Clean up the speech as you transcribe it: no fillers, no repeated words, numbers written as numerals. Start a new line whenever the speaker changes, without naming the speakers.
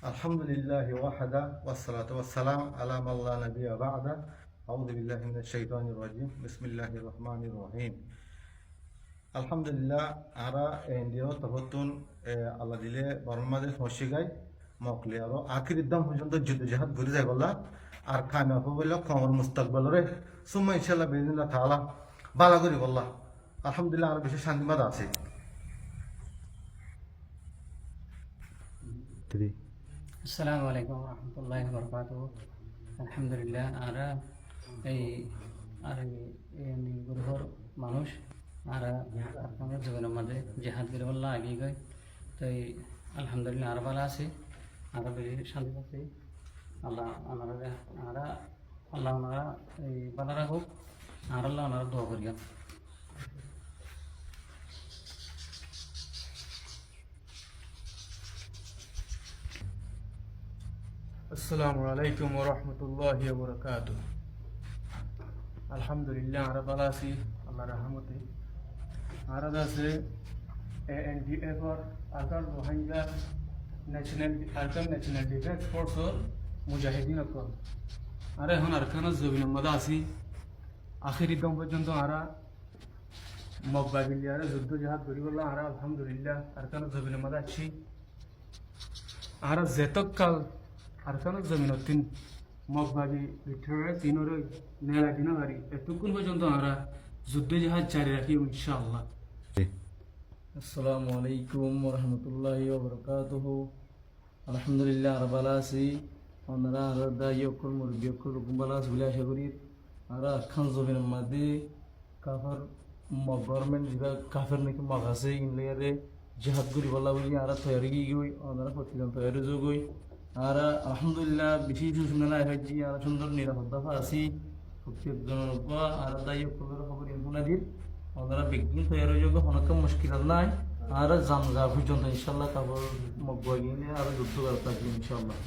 আলহামদুলিল্লাহি ওয়াহদা ওয়াসসালাতু ওয়াসসালাম আলা মান লা নাবিয়্যা বা'দা আউযু বিল্লাহি মিনাশ শাইতানির রাজিম বিসমিল্লাহির রহমানির রহিম আলহামদুলিল্লাহ আরা এন্ডিও তহতুন আল্লাহ দিলে বর্মাদের সমস্যাগাই মকলে আরো আখির দাম পর্যন্ত যুদ্ধ জাহাদ ঘুরে যায় বলা আর কামিয়াব হইল খবর মুস্তাকবালরে সুম্মা ইনশাআল্লাহ বিইذنিল্লাহ তাআলা বালা করি বল্লা আলহামদুলিল্লাহ আর বেশি শান্তিবাদ আছে
আসসালামু আলাইকুম রহমতুল্লাহ বরকাত আলহামদুলিল্লাহ এই গ্রহর মানুষ আপনার জীবনের মাঝে জেহাদ করে বললা আগিয়ে গই তো আলহামদুলিল্লাহ আর ভালো আছি আরো বেশি শান্তি আছি আল্লাহ ওনারা এই ভালো রাখুক আর আল্লাহ ওনারা দোয়া করিয়া
আসসালামু আলাইকুম ওয়া রাহমাতুল্লাহি ওয়া বারাকাতুহু আলহামদুলিল্লাহ আমরা ভালো আছি আল্লাহর রহমতে আমরা আছে এএনডিএফ আর আরকান রোহিঙ্গা ন্যাশনাল ডিফেন্স ফোর্সর মুজাহিদিন আকল আর এখন আরকান জবিনের মধ্যে আছি আখেরি দম পর্যন্ত আমরা মকবাবিল যুদ্ধ জাহাজ করি বললাম আমরা আলহামদুলিল্লাহ আরকান জবিনের মধ্যে আছি আমরা যেতকাল আরকান জমিনতিন মগবাগি ভিতরে তিনর নেড়া দিন বাড়ি এতক্ষণ পর্যন্ত আমরা যুদ্ধ জাহাজ জারি রাখি ইনশাআল্লাহ। আসসালামু আলাইকুম ওয়া রাহমাতুল্লাহি ওয়া বারাকাতুহু আলহামদুলিল্লাহ আর ভালো আছি আমরা আর দাইয়কুল মুরগিয়কুল রুকুমবালা আশা আশা করি আর খান জমিনের মধ্যে কাফার গভর্নমেন্ট যেটা কাফের নাকি মগ আছে ইনলেয়ারে জাহাজ করি বলা বলি আর তৈরি গই আমরা প্রতিদিন তৈরি যোগই আর আলহামদুলিল্লাহ বেশি শুনে না হয়েছি আর সুন্দর নিরাপত্তা আছি আর দায়িত্বের খবর ইনফোনাদির ওনারা বিজ্ঞান তৈরি যোগ্য অনেক মুশকিল নাই আর জামজা পর্যন্ত ইনশাল্লাহ তারপর মগবাগিনে আর যুদ্ধ করতে ইনশাল্লাহ।